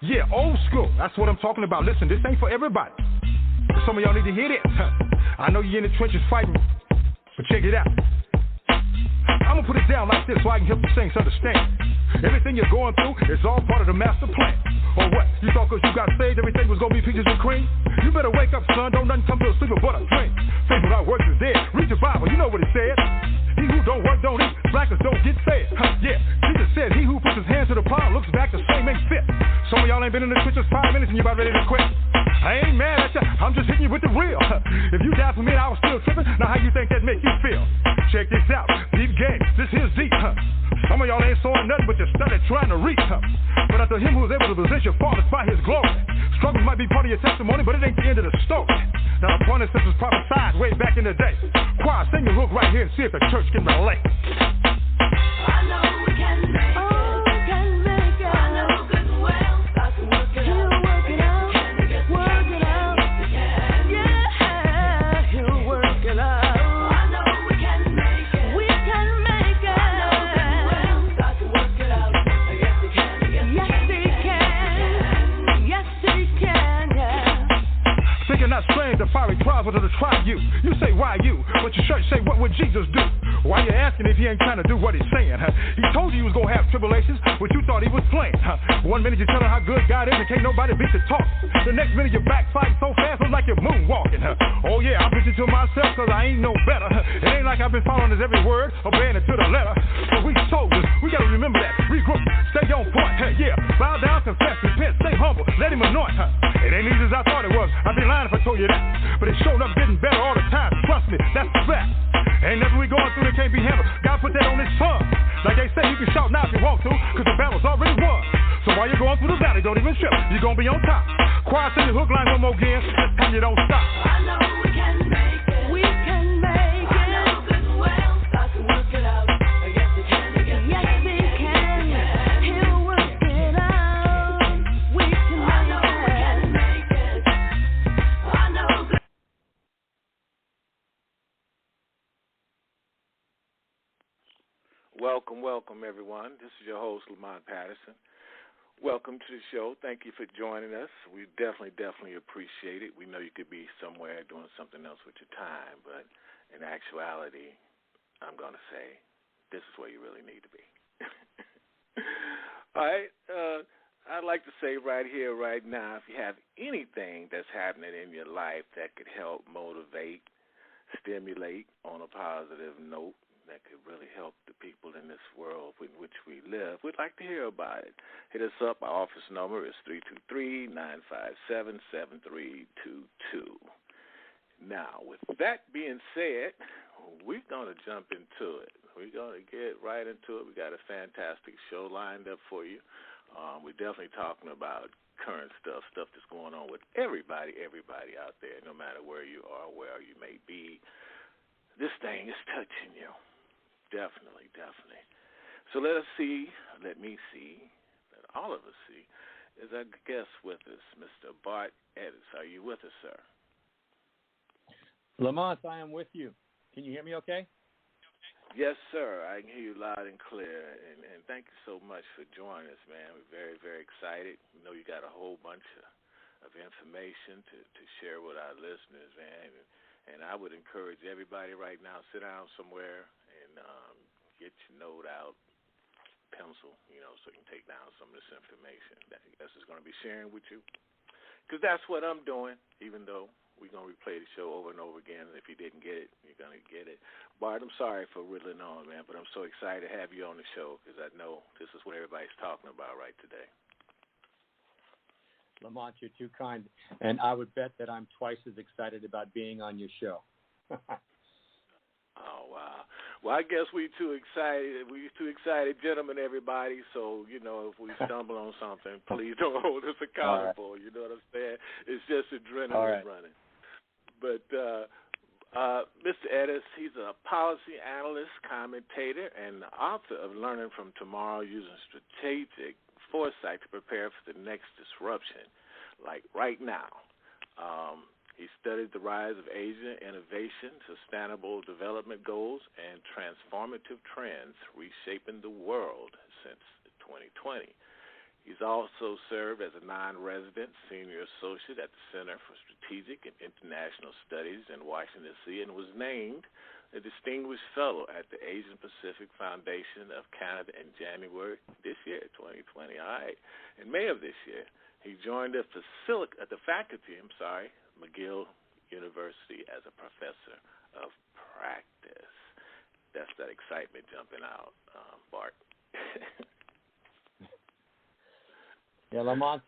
Yeah, old school. That's what I'm talking about. Listen, this ain't for everybody. Some of y'all need to hear this. I know you're in the trenches fighting, but check it out. I'm gonna put it down like this so I can help the saints understand. Everything you're going through is all part of the master plan. Or what? You thought because you got saved everything was gonna be peaches and cream? You better wake up, son. Don't nothing come to a sleeper but a dream. Faith without works is dead. Read your Bible, you know what it said. He who don't work don't eat. Blackers don't get fed. Yeah, Jesus said he who puts his hands to the plow looks back the same ain't fit. Some of y'all ain't been in the trenches 5 minutes and you about ready to quit. I ain't mad at ya, I'm just hitting you with the real. If you died for me and I was still tripping, now how you think that make you feel? Check this out, deep game, this here's deep. Some of y'all ain't sawing nothing but you started trying to reach. But unto him who is able to possess your fathers by his glory. Struggles might be part of your testimony, but it ain't the end of the story. Now upon this was prophesied way back in the day. Choir, sing the hook right here and see if the church can relate. I know we can make it. Oh, we can make it. I know good and well. God can work it out. He'll work it out. Work it out. Yeah, he'll work it out. I know we can make it. We can make it. I know good and well. God can work it out. Yes, he can. Yes, he can. Yes, he can. Yeah. Thinking not strange, the fiery trials were to try you. You say, why you? But your church say, what would Jesus do? Why you asking if he ain't trying to do what he's saying? He told you he was going to have tribulations, but you thought he was playing. 1 minute you're telling how good God is and can't nobody beat the talk. The next minute you're backfighting so fast, it's like you're moonwalking. Oh yeah, I'm preaching to myself because I ain't no better. It ain't like I've been following his every word, obeying it to the letter. But we soldiers, we got to remember that. Regroup, stay on point. Yeah, bow down, confess, repent, stay humble, let him anoint. It ain't easy as I thought it was. I'd be lying if I told you that. But it showed up getting better all the time. Trust me, that's the fact. Ain't nothing we going through that can't be handled. God put that on his son. Like they say, you can shout now if you want to, because the battle's already won. So while you're going through the valley, don't even trip. You're going to be on top. Choir, sing the hook line one more again. This time you don't stop. I know we can make it. We can make it. I know good and well. God can work it out. Yes, he can. Yes, he can. He'll work it out. We can make it. I know good. Welcome, everyone. This is your host, Lamont Patterson. Welcome to the show. Thank you for joining us. We definitely appreciate it. We know you could be somewhere doing something else with your time, but in actuality, I'm going to say this is where you really need to be. All right. I'd like to say right here, right now, if you have anything that's happening in your life that could help motivate, stimulate on a positive note, that could really help the people in this world in which we live, we'd like to hear about it. Hit us up. Our office number is 323-957-7322. Now, with that being said, we're going to jump into it. We're going to get right into it. We got a fantastic show lined up for you. We're definitely talking about current stuff that's going on with everybody out there, no matter where you are, where you may be. This thing is touching you. Definitely. So let me see, let all of us see, is our guest with us, Mr. Bart Édes. Are you with us, sir? Lamont, I am with you. Can you hear me okay? Yes, sir. I can hear you loud and clear. And thank you so much for joining us, man. We're very, very excited. We know you got a whole bunch of information to share with our listeners, man. And I would encourage everybody right now, sit down somewhere and get your note out, pencil, so you can take down some of this information that I guess is going to be sharing with you. Because that's what I'm doing, even though we're going to replay the show over and over again. And if you didn't get it, you're going to get it. Bart, I'm sorry for riddling on, man, but I'm so excited to have you on the show because I know this is what everybody's talking about right today. Lamont, you're too kind. And I would bet that I'm twice as excited about being on your show. Oh, wow. Well, I guess we're too excited. We're too excited gentlemen, everybody. So, if we stumble on something, please don't hold us accountable. Right. You know what I'm saying? It's just adrenaline running. But Mr. Édes, he's a policy analyst, commentator, and the author of Learning from Tomorrow Using Strategic Foresight to Prepare for the Next Disruption, like right now. He studied the rise of Asian innovation, sustainable development goals, and transformative trends reshaping the world since 2020. He's also served as a non-resident senior associate at the Center for Strategic and International Studies in Washington, D.C., and was named a distinguished fellow at the Asian Pacific Foundation of Canada in January this year, 2020. All right. In May of this year, he joined the faculty, McGill University as a professor of practice. That's that excitement jumping out, Bart. Yeah, Lamont,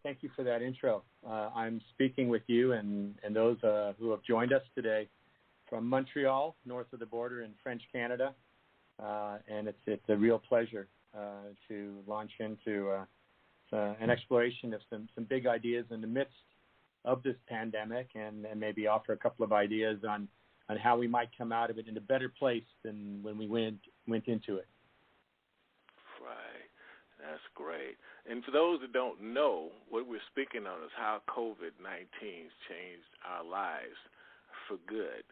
thank you for that intro. I'm speaking with you and those who have joined us today from Montreal, north of the border in French Canada, and it's a real pleasure to launch into an exploration of some big ideas in the midst of this pandemic, and maybe offer a couple of ideas on how we might come out of it in a better place than when we went into it. Right. That's great. And for those that don't know, what we're speaking on is how COVID-19's changed our lives for good.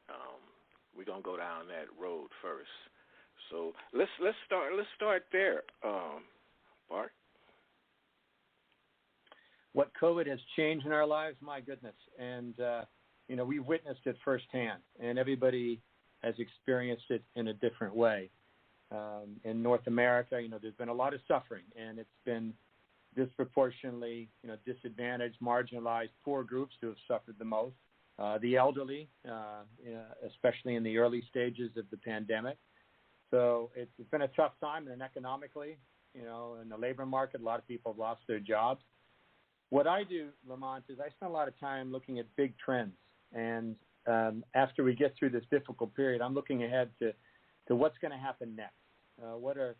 We're gonna go down that road first. So let's start there, Bart. What COVID has changed in our lives, my goodness, and we've witnessed it firsthand, and everybody has experienced it in a different way. In North America, there's been a lot of suffering, and it's been disproportionately, disadvantaged, marginalized, poor groups who have suffered the most. The elderly, especially in the early stages of the pandemic. So it's been a tough time, and economically, in the labor market, a lot of people have lost their jobs. What I do, Lamont, is I spend a lot of time looking at big trends. And after we get through this difficult period, I'm looking ahead to what's going to happen next. What are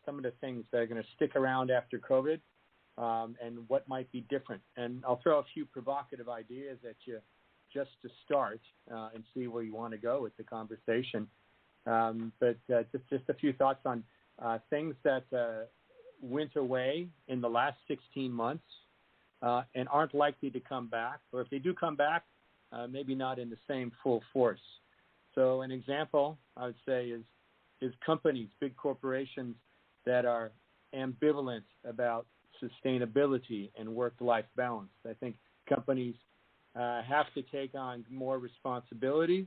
some of the things that are going to stick around after COVID, and what might be different? And I'll throw a few provocative ideas at you just to start and see where you want to go with the conversation. But just a few thoughts on things that went away in the last 16 months and aren't likely to come back, or if they do come back, maybe not in the same full force. So an example, I would say, is companies, big corporations that are ambivalent about sustainability and work-life balance. I think companies have to take on more responsibility,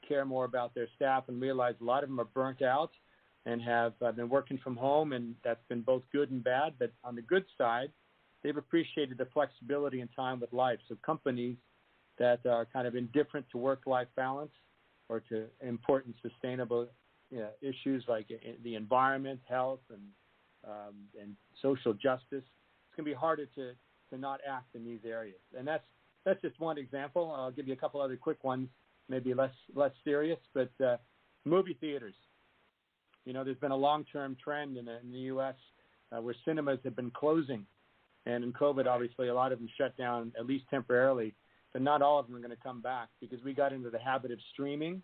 care more about their staff, and realize a lot of them are burnt out and have been working from home, and that's been both good and bad. But on the good side, they've appreciated the flexibility and time with life. So companies that are kind of indifferent to work-life balance or to important sustainable issues like the environment, health, and social justice, it's going to be harder to not act in these areas. And that's just one example. I'll give you a couple other quick ones, maybe less serious, but movie theaters. There's been a long-term trend in the U.S. Where cinemas have been closing. And in COVID, obviously, a lot of them shut down, at least temporarily. But not all of them are going to come back because we got into the habit of streaming.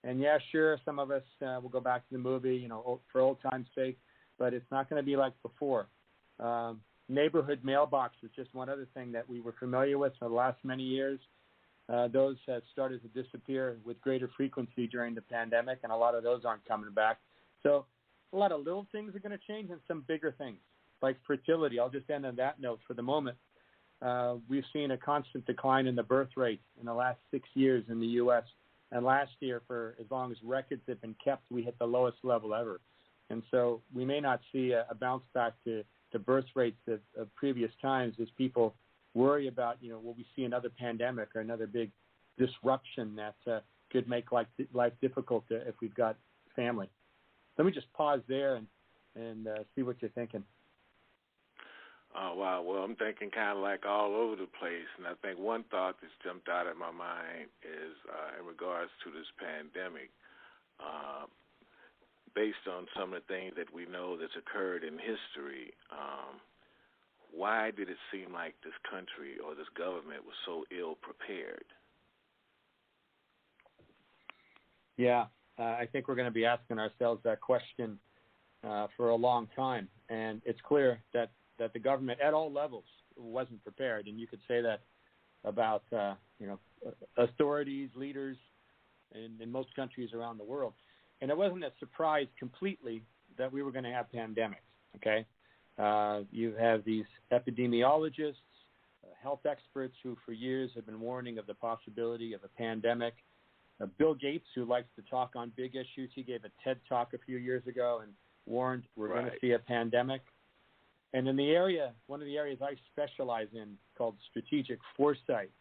And, yeah, sure, some of us will go back to the movie, for old time's sake. But it's not going to be like before. Neighborhood mailbox is just one other thing that we were familiar with for the last many years. Those have started to disappear with greater frequency during the pandemic, and a lot of those aren't coming back. So a lot of little things are going to change and some bigger things, like fertility. I'll just end on that note for the moment. We've seen a constant decline in the birth rate in the last 6 years in the U.S., and last year, for as long as records have been kept, we hit the lowest level ever. And so we may not see a bounce back to birth rates of previous times as people worry about, will we see another pandemic or another big disruption that could make life difficult if we've got family. Let me just pause there and see what you're thinking. Oh, wow. Well, I'm thinking kind of like all over the place. And I think one thought that's jumped out of my mind is in regards to this pandemic, based on some of the things that we know that's occurred in history, why did it seem like this country or this government was so ill prepared? Yeah, I think we're going to be asking ourselves that question for a long time. And it's clear that the government at all levels wasn't prepared. And you could say that about, authorities, leaders in most countries around the world. And it wasn't a surprise completely that we were going to have pandemics, okay? You have these epidemiologists, health experts who for years have been warning of the possibility of a pandemic. Bill Gates, who likes to talk on big issues, he gave a TED Talk a few years ago and warned we're going to see a pandemic. And in one of the areas I specialize in, called Strategic Foresight,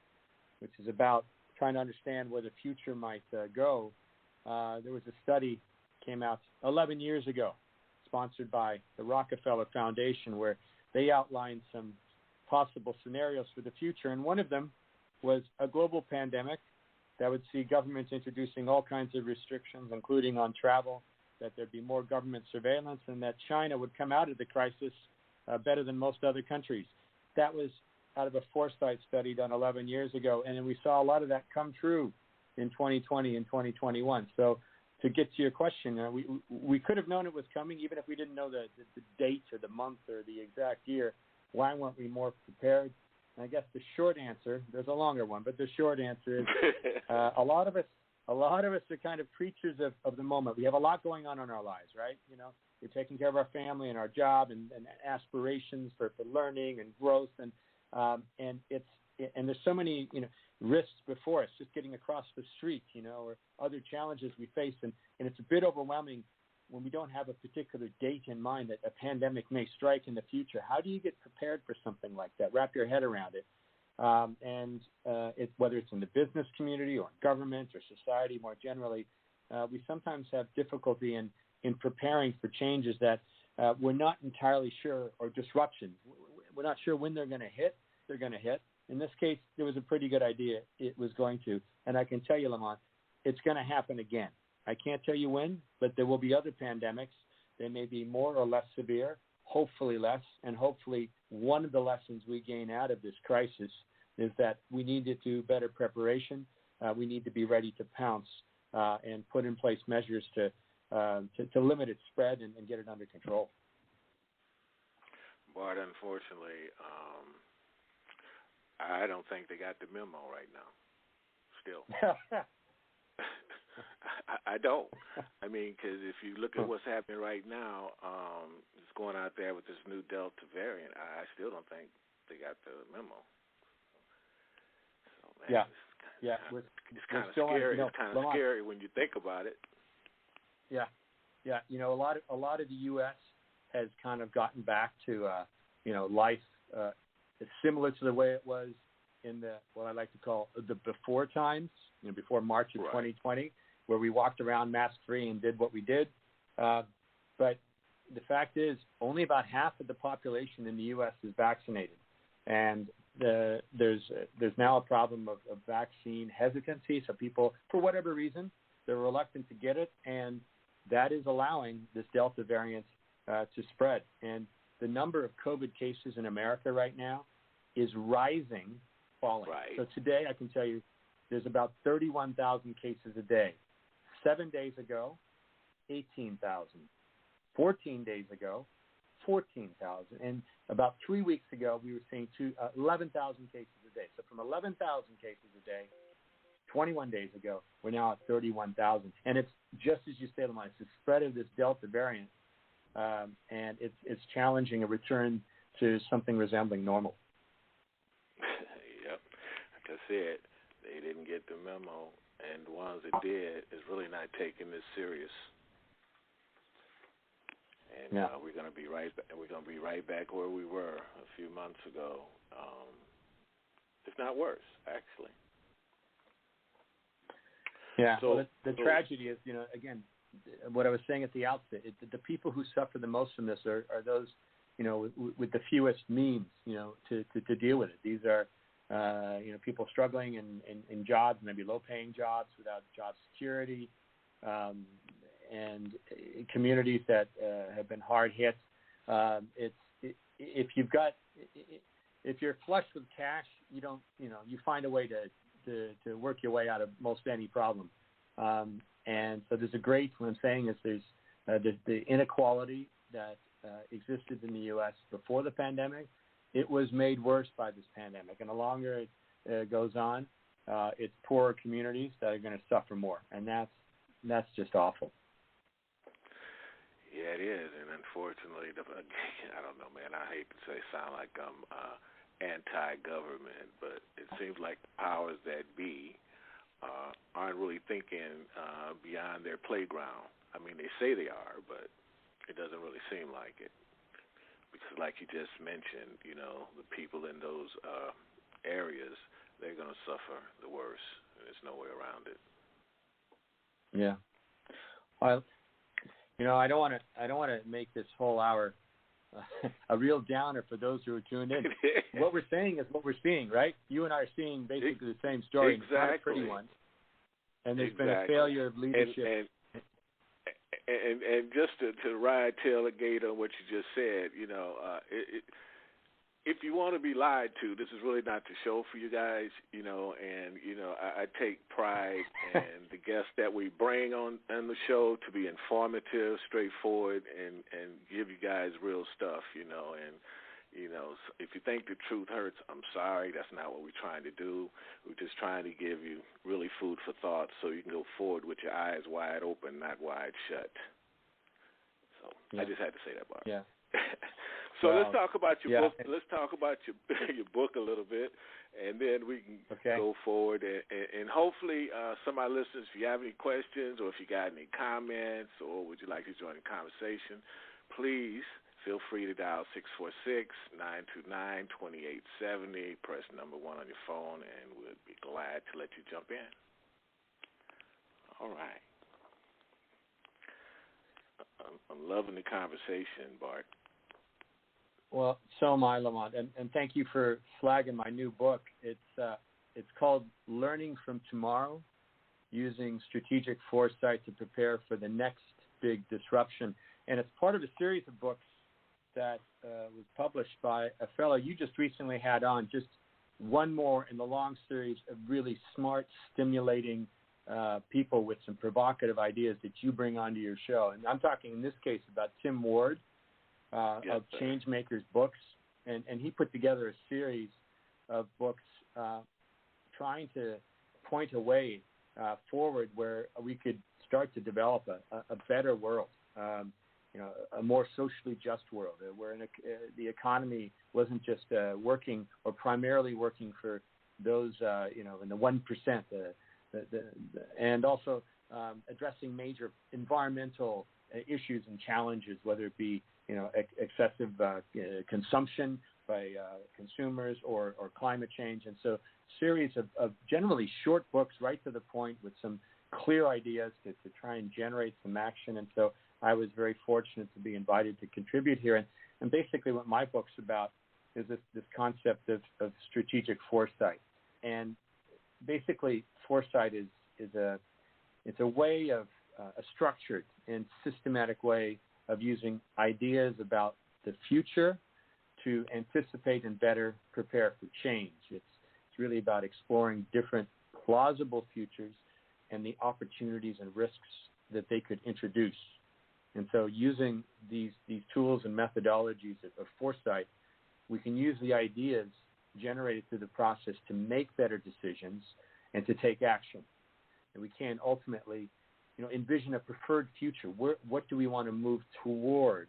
which is about trying to understand where the future might go, there was a study came out 11 years ago, sponsored by the Rockefeller Foundation, where they outlined some possible scenarios for the future. And one of them was a global pandemic that would see governments introducing all kinds of restrictions, including on travel, that there'd be more government surveillance, and that China would come out of the crisis better than most other countries. That was out of a foresight study done 11 years ago, and then we saw a lot of that come true in 2020 and 2021. So to get to your question, we could have known it was coming, even if we didn't know the date or the month or the exact year. Why weren't we more prepared? And I guess the short answer, there's a longer one, but the short answer is a lot of us are kind of creatures of the moment. We have a lot going on in our lives, right? You know, we're taking care of our family and our job and aspirations for learning and growth, and there's so many, you know, risks before us, just getting across the street, you know, or other challenges we face, and it's a bit overwhelming when we don't have a particular date in mind that a pandemic may strike in the future. How do you get prepared for something like that? Wrap your head around it. Whether it's in the business community or government or society more generally, we sometimes have difficulty in preparing for changes that we're not entirely sure, or disruptions. We're not sure when they're going to hit. They're going to hit. In this case, there was a pretty good idea it was going to. And I can tell you, Lamont, it's going to happen again. I can't tell you when, but there will be other pandemics. They may be more or less severe, hopefully less, and hopefully one of the lessons we gain out of this crisis is that we need to do better preparation. We need to be ready to pounce and put in place measures to limit its spread and get it under control. Bart, unfortunately, I don't think they got the memo right now, still. I don't. I mean, because if you look at what's happening right now, it's going out there with this new Delta variant. I still don't think they got the memo. So, man, it's kind of scary. It's kind of scary when you think about it. Yeah. You know, a lot of the U.S. has kind of gotten back to life similar to the way it was in what I like to call the before times. You know, before March of 2020. Where we walked around mask-free and did what we did. But the fact is, only about half of the population in the U.S. is vaccinated. And there's now a problem of vaccine hesitancy. So people, for whatever reason, they're reluctant to get it. And that is allowing this Delta variant to spread. And the number of COVID cases in America right now is rising, falling. Right. So today, I can tell you, there's about 31,000 cases a day. 7 days ago, 18,000. 14 days ago, 14,000. And about 3 weeks ago, we were seeing 11,000 cases a day. So from 11,000 cases a day, 21 days ago, we're now at 31,000. And it's just as you say, Lamont, it's the spread of this Delta variant, and it's challenging a return to something resembling normal. Yep. Like I said, they didn't get the memo. And the ones that did is really not taking this serious. And we're going to be right back where we were a few months ago, if not worse, actually. Yeah. So the tragedy is, you know, again, what I was saying at the outset, the people who suffer the most from this are those, you know, with the fewest means, you know, to deal with it. These are people struggling in jobs, maybe low-paying jobs without job security, and communities that have been hard hit. If you're flush with cash, you find a way to work your way out of most any problem. And so there's a great, what I'm saying is there's the inequality that existed in the U.S. before the pandemic. It was made worse by this pandemic, and the longer it goes on, it's poorer communities that are going to suffer more, and that's just awful. Yeah, it is, and unfortunately, I don't know, man. I hate to sound like I'm anti-government, but it seems like the powers that be aren't really thinking beyond their playground. I mean, they say they are, but it doesn't really seem like it. Because like you just mentioned, you know, the people in those areas, they're going to suffer the worst, and there's no way around it. Yeah. Well, you know, I don't want to make this whole hour a real downer for those who are tuned in. What we're saying is what we're seeing, right? You and I are seeing basically the same story. Exactly. It's not a pretty one. And there's been a failure of leadership. And just to ride tail a gate on what you just said, you know, if you want to be lied to, this is really not the show for you guys, you know, and, you know, I take pride in the guests that we bring on the show to be informative, straightforward, and give you guys real stuff, you know, and, you know, if you think the truth hurts, I'm sorry, that's not what we're trying to do. We're just trying to give you really food for thought so you can go forward with your eyes wide open, not wide shut. So yeah. I just had to say that, Bart. Yeah. So let's talk about your book. Let's talk about your book a little bit, and then we can go forward. And hopefully, some of our listeners, if you have any questions or if you got any comments or would you like to join the conversation, please feel free to dial 646-929-2870. Press number 1 on your phone, and we'll be glad to let you jump in. All right. I'm loving the conversation, Bart. Well, so am I, Lamont, and thank you for flagging my new book. It's called Learning from Tomorrow, Using Strategic Foresight to Prepare for the Next Big Disruption. And it's part of a series of books that was published by a fellow you just recently had on, just one more in the long series of really smart, stimulating people with some provocative ideas that you bring onto your show. And I'm talking in this case about Tim Ward, of Changemakers books, and he put together a series of books trying to point a way forward where we could start to develop a better world, you know, a more socially just world, where the economy wasn't just working or primarily working for those, you know, in the 1%, and also addressing major environmental issues and challenges, whether it be, you know, excessive consumption by consumers or climate change. And so series of generally short books, right to the point, with some clear ideas to try and generate some action. And so I was very fortunate to be invited to contribute here. And basically what my book's about is this concept of strategic foresight. And basically foresight is a way of a structured and systematic way of using ideas about the future to anticipate and better prepare for change. It's really about exploring different plausible futures and the opportunities and risks that they could introduce. And so using these tools and methodologies of foresight, we can use the ideas generated through the process to make better decisions and to take action. And we can ultimately, you know, envision a preferred future. What do we want to move toward?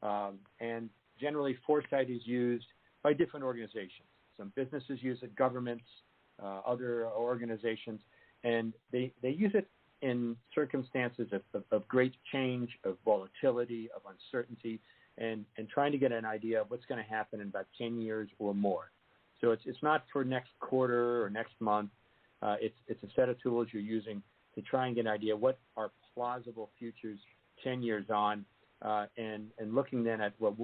And generally, foresight is used by different organizations. Some businesses use it, governments, other organizations, and they use it in circumstances of great change, of volatility, of uncertainty, and trying to get an idea of what's going to happen in about 10 years or more. So it's not for next quarter or next month. It's a set of tools you're using to try and get an idea what are plausible futures 10 years on, and looking then at what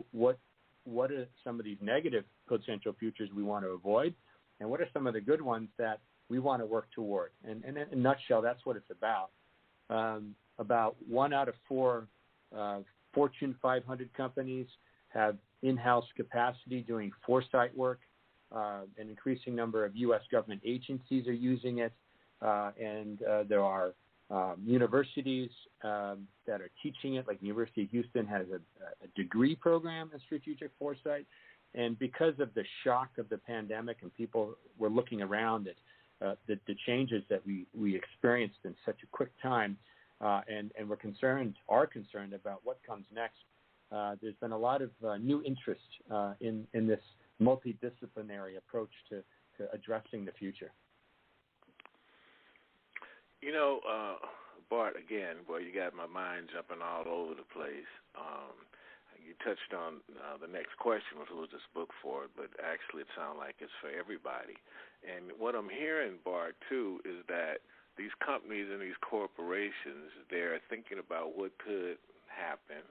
are some of these negative potential futures we want to avoid, and what are some of the good ones that we want to work toward. And in a nutshell, that's what it's about. About 1 out of 4 Fortune 500 companies have in-house capacity doing foresight work. An increasing number of U.S. government agencies are using it. And there are universities that are teaching it, like the University of Houston has a degree program in strategic foresight. And because of the shock of the pandemic and people were looking around at the changes that we experienced in such a quick time, and we're are concerned about what comes next. There's been a lot of new interest in this multidisciplinary approach to addressing the future. You know, Bart, again, boy, you got my mind jumping all over the place. You touched on the next question was who was this book for, but actually it sounds like it's for everybody. And what I'm hearing, Bart, too, is that these companies and these corporations, they're thinking about what could happen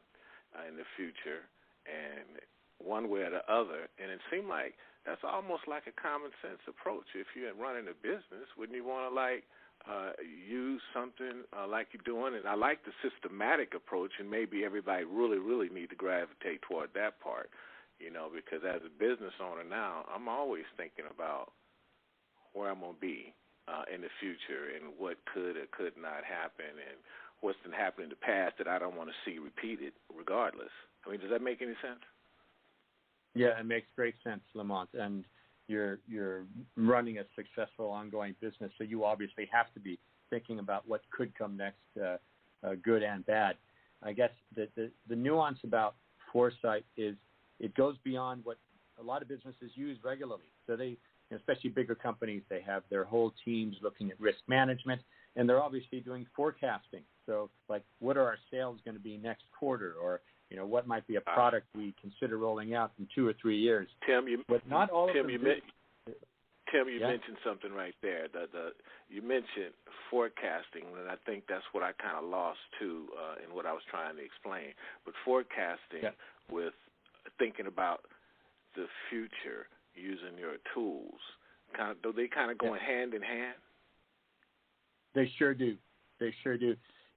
in the future and one way or the other. And it seemed like that's almost like a common sense approach. If you're running a business, wouldn't you want to, use something like you're doing? And I like the systematic approach, and maybe everybody really, really need to gravitate toward that part, because as a business owner now, I'm always thinking about where I'm going to be in the future and what could or could not happen and what's been happening in the past that I don't want to see repeated regardless. I mean, does that make any sense? Yeah, it makes great sense, Lamont. And you're running a successful ongoing business, so you obviously have to be thinking about what could come next, good and bad. I guess the nuance about foresight is it goes beyond what a lot of businesses use regularly. So they, especially bigger companies, they have their whole teams looking at risk management, and they're obviously doing forecasting. So, like, what are our sales going to be next quarter, or what might be a product we consider rolling out in 2 or 3 years? Tim, but not all Tim, of them. Tim, you mentioned something right there. You mentioned forecasting, and I think that's what I kind of lost too in what I was trying to explain. But forecasting with thinking about the future using your tools, do they kind of go hand in hand? They sure do.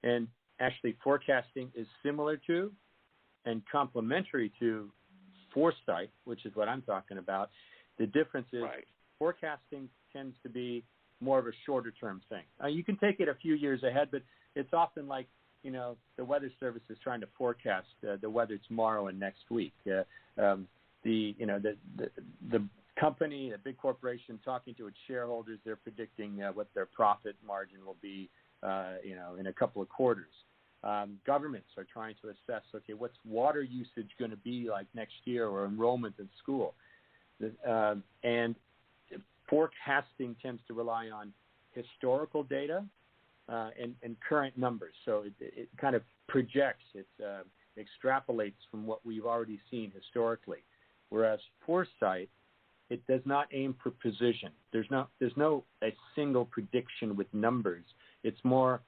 And actually, forecasting is similar to and complementary to foresight, which is what I'm talking about. The difference is forecasting tends to be more of a shorter-term thing. You can take it a few years ahead, but it's often like, the Weather Service is trying to forecast the weather tomorrow and next week. The company, a big corporation, talking to its shareholders, they're predicting what their profit margin will be, in a couple of quarters. Governments are trying to assess, okay, what's water usage going to be like next year, or enrollment in school. And forecasting tends to rely on historical data and current numbers. So it kind of projects, it extrapolates from what we've already seen historically. Whereas foresight, it does not aim for precision. There's no a single prediction with numbers. It's more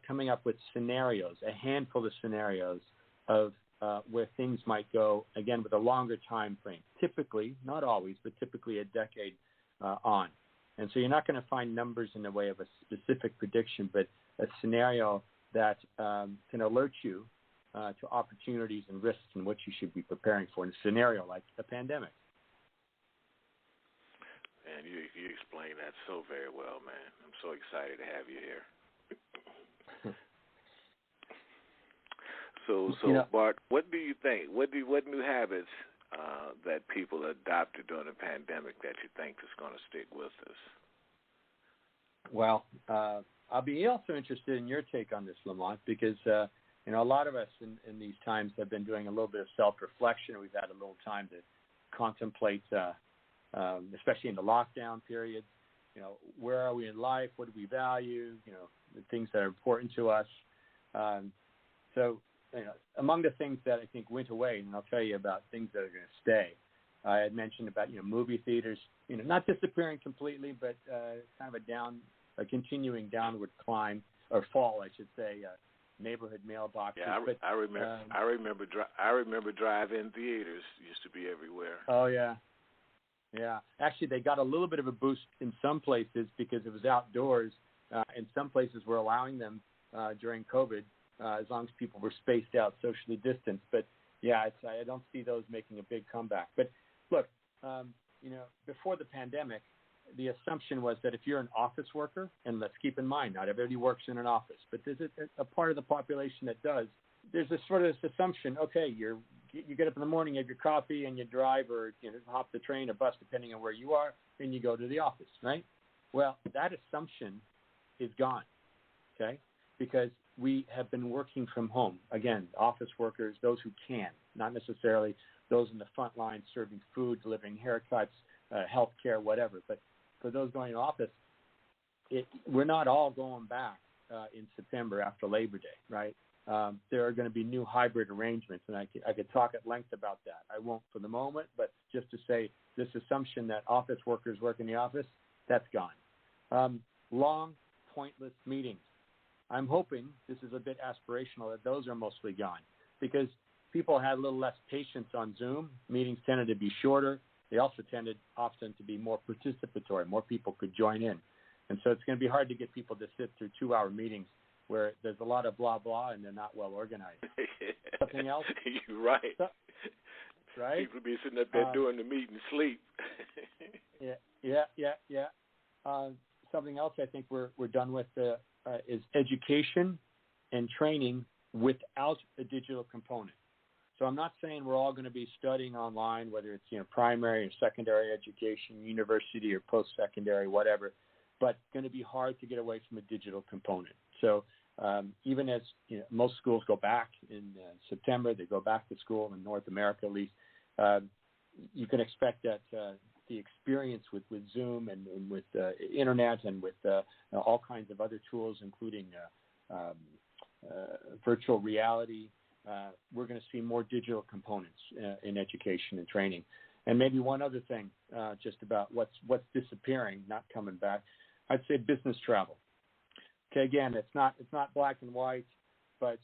coming up with scenarios, a handful of scenarios of where things might go, again, with a longer time frame, typically, not always, but typically a decade on. And so you're not going to find numbers in the way of a specific prediction, but a scenario that can alert you to opportunities and risks and what you should be preparing for in a scenario like a pandemic. Man, you explain that so very well, man. I'm so excited to have you here. So Bart, what do you think? What new habits that people adopted during the pandemic that you think is going to stick with us? Well, I'll be also interested in your take on this, Lamont, because a lot of us in these times have been doing a little bit of self-reflection. We've had a little time to contemplate, especially in the lockdown period. Where are we in life? What do we value? The things that are important to us. So, among the things that I think went away, and I'll tell you about things that are going to stay. I had mentioned about movie theaters, not disappearing completely, but kind of a continuing downward climb or fall, I should say. Neighborhood mailboxes. Yeah, I remember drive-in theaters used to be everywhere. Oh yeah. Actually, they got a little bit of a boost in some places because it was outdoors, and some places were allowing them during COVID, as long as people were spaced out, socially distanced. But yeah, I don't see those making a big comeback. But look, before the pandemic, the assumption was that if you're an office worker, and let's keep in mind, not everybody works in an office, but there's a part of the population that does. There's a sort of this assumption, okay, you get up in the morning, you have your coffee, and you drive or hop the train or bus, depending on where you are, and you go to the office, right? Well, that assumption is gone, okay? Because we have been working from home. Again, office workers, those who can, not necessarily those in the front line serving food, delivering haircuts, healthcare, whatever. But for those going to office, we're not all going back in September after Labor Day, right? There are going to be new hybrid arrangements, and I could talk at length about that. I won't for the moment, but just to say this assumption that office workers work in the office, that's gone. Long, pointless meetings. I'm hoping, this is a bit aspirational, that those are mostly gone because people had a little less patience on Zoom. Meetings tended to be shorter. They also tended often to be more participatory. More people could join in. And so it's going to be hard to get people to sit through 2-hour meetings where there's a lot of blah, blah, and they're not well organized. Something else? You're right. Right? People be sitting up there doing the meet and sleep. Yeah. Something else I think we're done with is education and training without a digital component. So I'm not saying we're all going to be studying online, whether it's primary or secondary education, university or post-secondary, whatever, but it's going to be hard to get away from a digital component. So even as most schools go back in September, they go back to school in North America at least, you can expect that the experience with Zoom and with internet and with all kinds of other tools, including virtual reality, we're going to see more digital components in education and training. And maybe one other thing, just about what's disappearing, not coming back, I'd say business travel. Okay, again, it's not black and white, but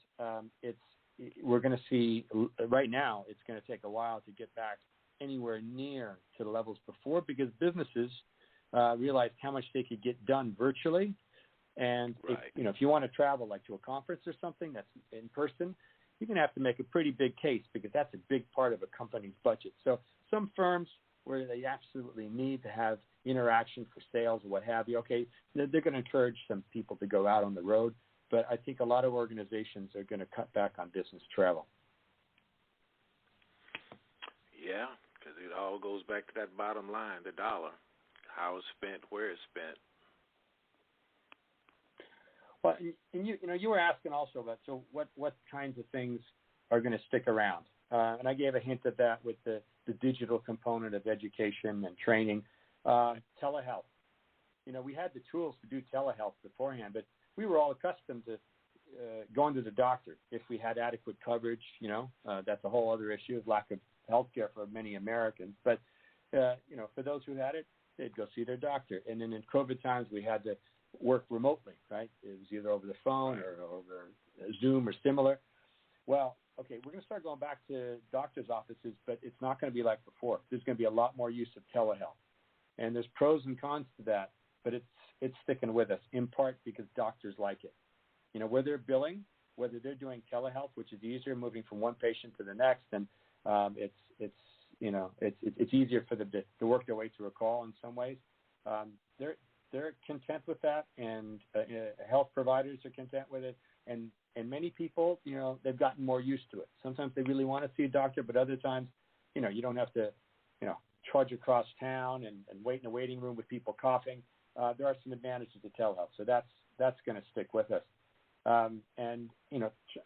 we're going to see right now. It's going to take a while to get back anywhere near to the levels before because businesses realized how much they could get done virtually. And right. if you want to travel like to a conference or something that's in person, you're going to have to make a pretty big case because that's a big part of a company's budget. So some firms where they absolutely need to have interaction for sales or what have you, okay, they're going to encourage some people to go out on the road. But I think a lot of organizations are going to cut back on business travel. Yeah, because it all goes back to that bottom line, the dollar, how it's spent, where it's spent. Well, and you were asking also about what kinds of things are going to stick around, and I gave a hint of that with the digital component of education and training. Telehealth. We had the tools to do telehealth beforehand, but we were all accustomed to going to the doctor if we had adequate coverage. That's a whole other issue of lack of health care for many Americans. But, for those who had it, they'd go see their doctor. And then in COVID times, we had to work remotely, right? It was either over the phone or over Zoom or similar. Well, okay, we're going to start going back to doctors' offices, but it's not going to be like before. There's going to be a lot more use of telehealth. And there's pros and cons to that, but it's sticking with us in part because doctors like it. Where they're billing, whether they're doing telehealth, which is easier, moving from one patient to the next, and it's easier for them to work their way through a call in some ways. They're content with that, and health providers are content with it, and many people, they've gotten more used to it. Sometimes they really want to see a doctor, but other times, you don't have to, trudge across town and wait in a waiting room with people coughing. There are some advantages to telehealth, so that's going to stick with us. And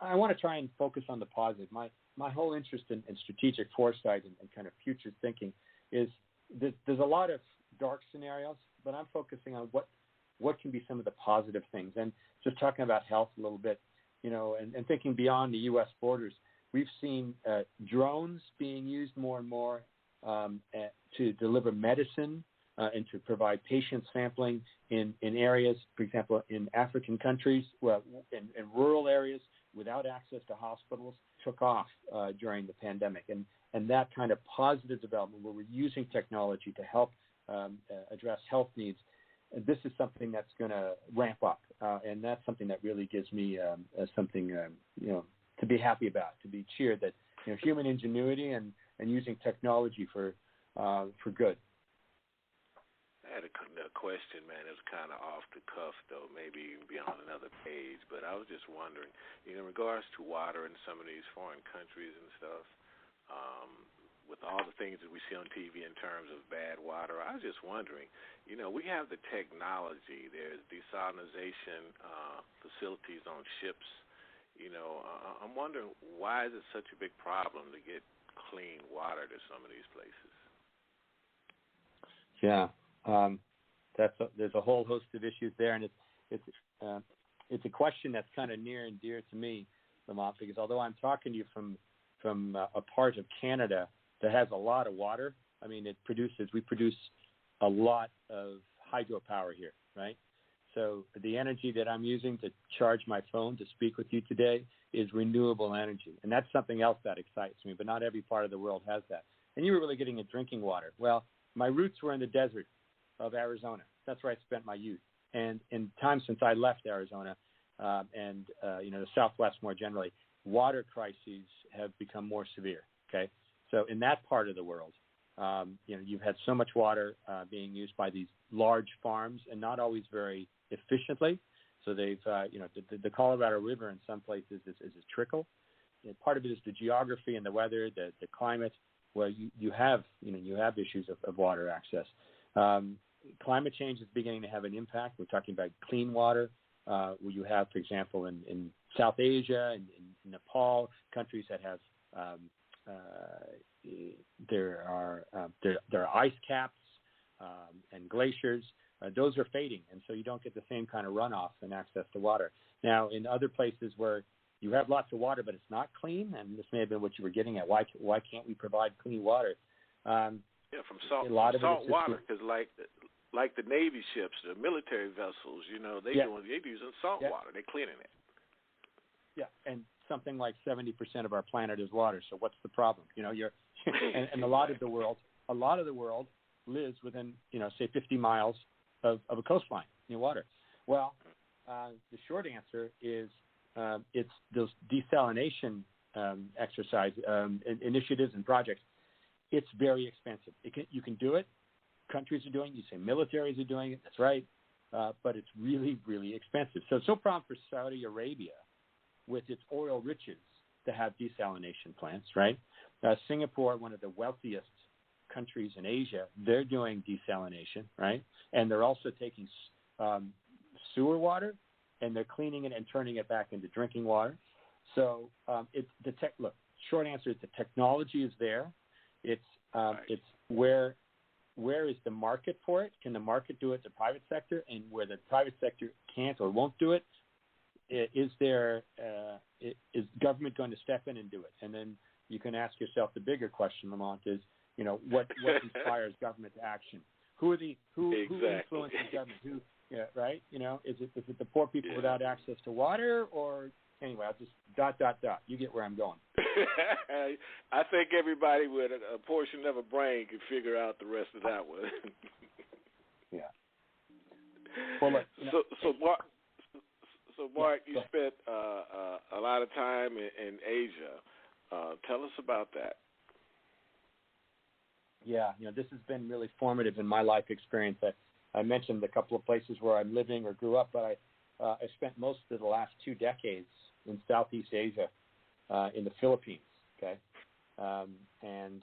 I want to try and focus on the positive. My whole interest in strategic foresight and kind of future thinking is there's a lot of dark scenarios, but I'm focusing on what can be some of the positive things. And just talking about health a little bit, and thinking beyond the U.S. borders, we've seen drones being used more and more to deliver medicine and to provide patient sampling in areas, for example, in African countries, in rural areas without access to hospitals, took off during the pandemic. And that kind of positive development where we're using technology to help address health needs, this is something that's going to ramp up. And that's something that really gives me something, to be happy about, to be cheered that, human ingenuity and using technology for good. I had a question, man. It was kind of off the cuff, though, maybe even beyond another page. But I was just wondering, in regards to water in some of these foreign countries and stuff, with all the things that we see on TV in terms of bad water. I was just wondering, we have the technology. There's desalination facilities on ships. I'm wondering, why is it such a big problem to get clean water to some of these places? Yeah, there's a whole host of issues there, and it's a question that's kind of near and dear to me, Lamont, because although I'm talking to you from a part of Canada that has a lot of water, I mean, we produce a lot of hydropower here, right? So the energy that I'm using to charge my phone to speak with you today is renewable energy, and that's something else that excites me, but not every part of the world has that. And you were really getting at drinking water. Well, my roots were in the desert of Arizona. That's where I spent my youth. And in times since I left Arizona and the Southwest more generally, water crises have become more severe, okay? So in that part of the world, you've had so much water being used by these large farms and not always very efficiently. So they've, the Colorado River in some places is a trickle. Part of it is the geography and the weather, the climate, where you have issues of water access. Climate change is beginning to have an impact. We're talking about clean water, where you have, for example, in South Asia and in Nepal, countries that have there are ice caps and glaciers. Those are fading, and so you don't get the same kind of runoff and access to water. Now, in other places where you have lots of water, but it's not clean, and this may have been what you were getting at. Why can't we provide clean water? From salt water, because like the Navy ships, the military vessels, they're using salt water. They're cleaning it. Yeah, and something like 70% of our planet is water. So what's the problem? And a lot of the world lives within say 50 miles of a coastline near water. Well, the short answer is it's those desalination initiatives and projects. It's very expensive. You can do it. Countries are doing it. You say militaries are doing it. That's right. But it's really, really expensive. So it's no problem for Saudi Arabia with its oil riches to have desalination plants, right? Singapore, one of the wealthiest countries in Asia, they're doing desalination, right? And they're also taking sewer water and they're cleaning it and turning it back into drinking water. So look, short answer is the technology is there. It's where is the market for it? Can the market do it? The private sector, and where the private sector can't or won't do it, is government going to step in and do it? And then you can ask yourself the bigger question, Lamont, is what inspires government action? Who influences government? Right? Is it the poor people without access to water, or anyway? I'll just ... You get where I'm going. I think everybody with a portion of a brain can figure out the rest of that one. Yeah. Well, look, So Bart, you spent a lot of time in Asia. Tell us about that. Yeah, this has been really formative in my life experience. I mentioned a couple of places where I'm living or grew up, but I spent most of the last 2 decades in Southeast Asia, in the Philippines, okay, and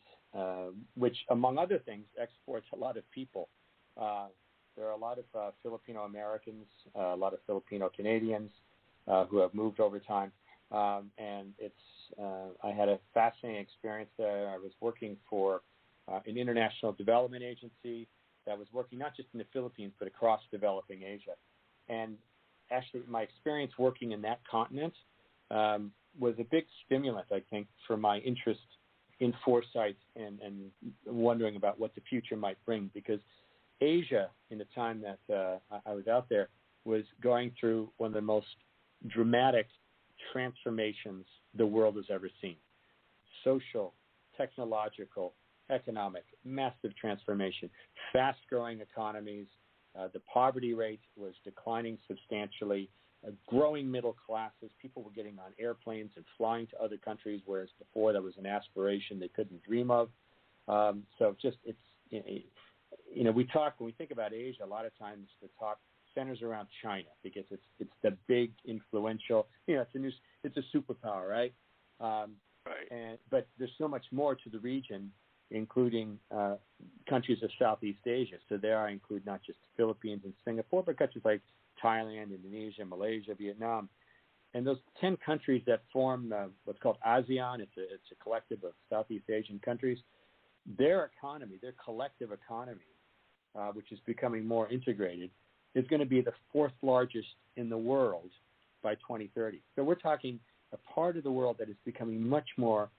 which, among other things, exports a lot of people. There are a lot of Filipino Americans, a lot of Filipino Canadians who have moved over time, and I had a fascinating experience there. I was working for an international development agency that was working not just in the Philippines but across developing Asia. And actually, my experience working in that continent was a big stimulant, I think, for my interest in foresight and wondering about what the future might bring, because Asia, in the time that I was out there, was going through one of the most dramatic transformations the world has ever seen. Social, technological, economic, massive transformation, fast-growing economies. The poverty rate was declining substantially. Growing middle classes. People were getting on airplanes and flying to other countries, whereas before that was an aspiration they couldn't dream of. So just when we think about Asia, a lot of times the talk centers around China because it's the big influential. It's a superpower, right? Right. But there's so much more to the region including countries of Southeast Asia. So there I include not just the Philippines and Singapore, but countries like Thailand, Indonesia, Malaysia, Vietnam. And those 10 countries that form what's called ASEAN, it's a collective of Southeast Asian countries, their economy, their collective economy, which is becoming more integrated, is going to be the fourth largest in the world by 2030. So we're talking a part of the world that is becoming much more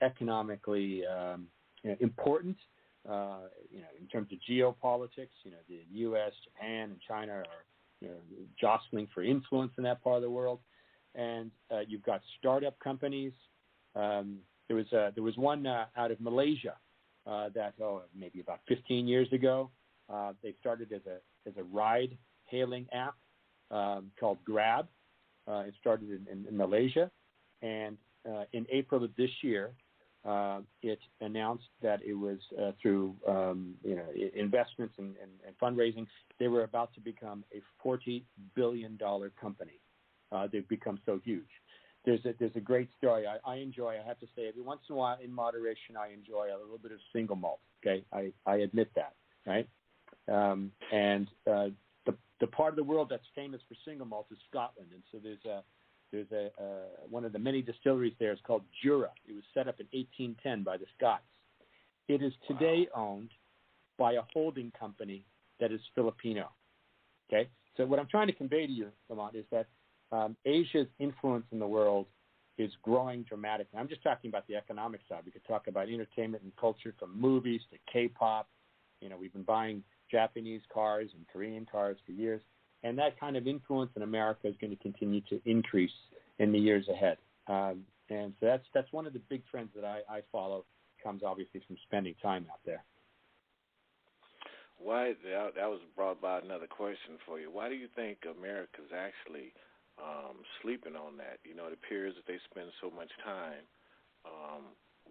economically important, in terms of geopolitics. The U.S., Japan, and China are jostling for influence in that part of the world. And you've got startup companies. There was one out of Malaysia that maybe about 15 years ago. They started as a ride-hailing app called Grab. It started in Malaysia, and in April of this year, it announced that it was through investments and fundraising, they were about to become a $40 billion company. They've become so huge. There's a great story. I enjoy. I have to say, every once in a while, in moderation, I enjoy a little bit of single malt. Okay, I admit that, right? And the part of the world that's famous for single malt is Scotland, and so there's one of the many distilleries there is called Jura. It was set up in 1810 by the Scots. It is today owned by a holding company that is Filipino. Okay, so what I'm trying to convey to you, Lamont, is that Asia's influence in the world is growing dramatically. I'm just talking about the economic side. We could talk about entertainment and culture, from movies to K-pop. We've been buying Japanese cars and Korean cars for years, and that kind of influence in America is going to continue to increase in the years ahead. And so that's one of the big trends that I follow. Comes obviously from spending time out there. Why that was brought by another question for you. Why do you think America's actually sleeping on that? It appears that they spend so much time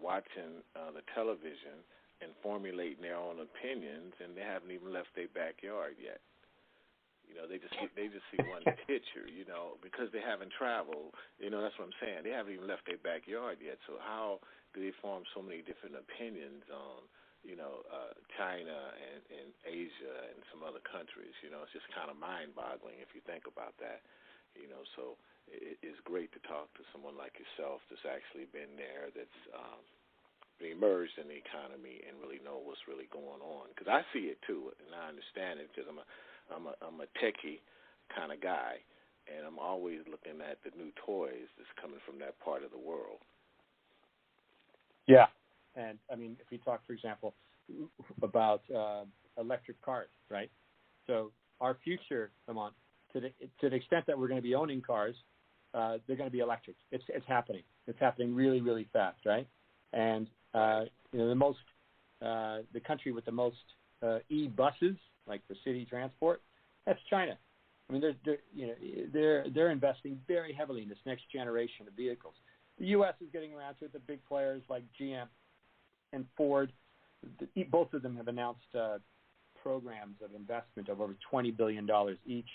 watching the television and formulating their own opinions, and they haven't even left their backyard yet. They just see one picture, because they haven't traveled. That's what I'm saying. They haven't even left their backyard yet. So how do they form so many different opinions on, China and Asia and some other countries? It's just kind of mind-boggling if you think about that. So it's great to talk to someone like yourself that's actually been there, that's been immersed in the economy and really know what's really going on. Because I see it too, and I understand it, because I'm a techie kind of guy, and I'm always looking at the new toys that's coming from that part of the world. Yeah, and I mean, if we talk, for example, about electric cars, right? So our future, Lamont, to the extent that we're going to be owning cars, they're going to be electric. It's happening. It's happening really, really fast, right? And the country with the most e-buses, like for city transport, that's China. I mean, they're investing very heavily in this next generation of vehicles. The U.S. is getting around to it. The big players like GM and Ford, both of them have announced programs of investment of over $20 billion each,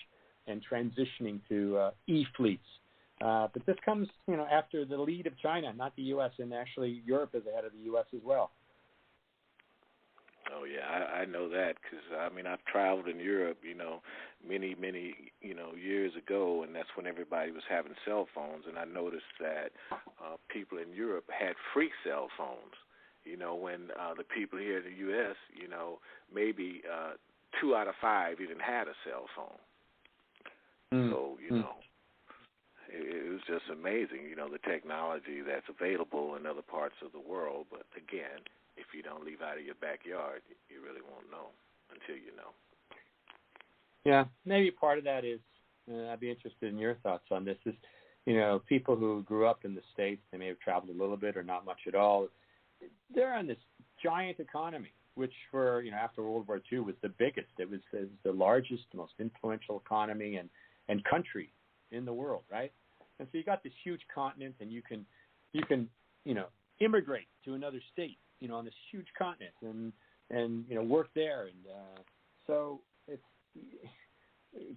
and transitioning to e-fleets. But this comes, after the lead of China, not the U.S., and actually Europe is ahead of the U.S. as well. Oh yeah, I know that, because I've traveled in Europe, many years ago, and that's when everybody was having cell phones, and I noticed that people in Europe had free cell phones. When the people here in the U.S., maybe 2 out of 5 even had a cell phone. So it was just amazing, the technology that's available in other parts of the world. But again, if you don't leave out of your backyard, you really won't know until you know. Yeah, maybe part of that is, I'd be interested in your thoughts on this, is, people who grew up in the States, they may have traveled a little bit or not much at all. They're on this giant economy, which for, after World War II was the biggest. It was the largest, most influential economy and country in the world, right? And so you got this huge continent, and you can immigrate to another state, on this huge continent, and work there, and so it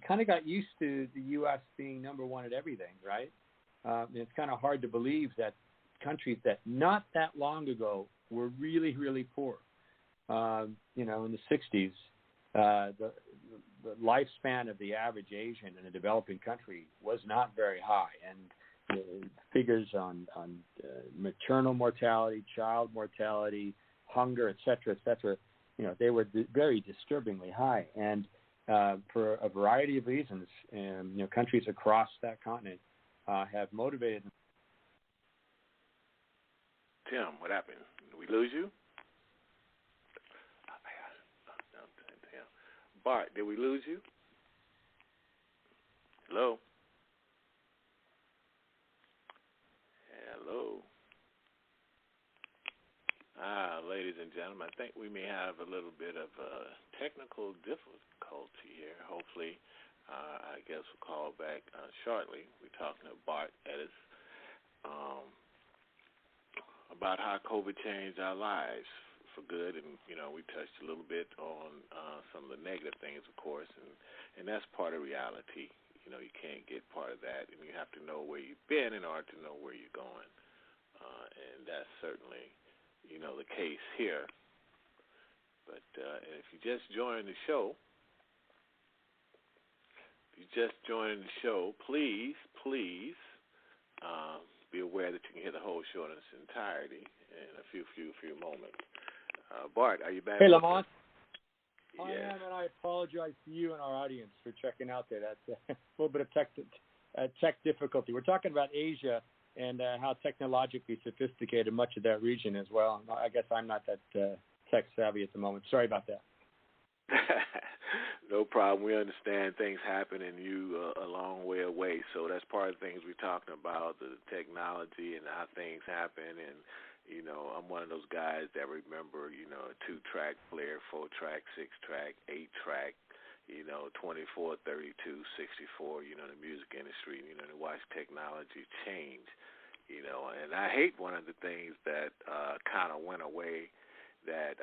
kind of got used to the U.S. being number one at everything, right? And it's kind of hard to believe that countries that not that long ago were really, really poor. In the 60s, the lifespan of the average Asian in a developing country was not very high, and figures on maternal mortality, child mortality, hunger, et cetera, they were very disturbingly high. And for a variety of reasons, countries across that continent have motivated. Tim, what happened? Did we lose you? Bart, did we lose you? Hello? Hello? Ladies and gentlemen, I think we may have a little bit of a technical difficulty here. Hopefully, I guess we'll call back shortly. We're talking to Bart Édes about how COVID changed our lives for good, and we touched a little bit on some of the negative things, of course, and that's part of reality. You can't get part of that, and you have to know where you've been in order to know where you're going, and that's certainly the case here. But if you just joined the show, please be aware that you can hear the whole show in its entirety in a few moments. Bart, are you back? Hey, Lamont. Yes. I am, and I apologize to you and our audience for checking out there. That's a little bit of tech difficulty. We're talking about Asia and how technologically sophisticated much of that region is. Well, I guess I'm not that tech savvy at the moment. Sorry about that. No problem. We understand things happen and you a long way away. So that's part of the things we're talking about, the technology and how things happen. And I'm one of those guys that remember, a 2-track player, 4-track, 6-track, 8-track, 24, 32, 64, the music industry, to watch technology change, and I hate one of the things that kind of went away, that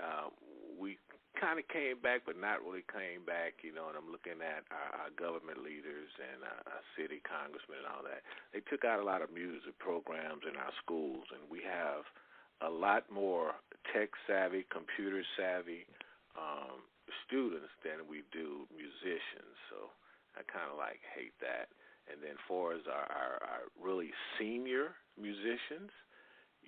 we kind of came back, but not really came back, and I'm looking at our government leaders and our city congressmen and all that. They took out a lot of music programs in our schools, and we have a lot more tech-savvy, computer-savvy students than we do musicians. So I kind of hate that. And then for as our really senior musicians,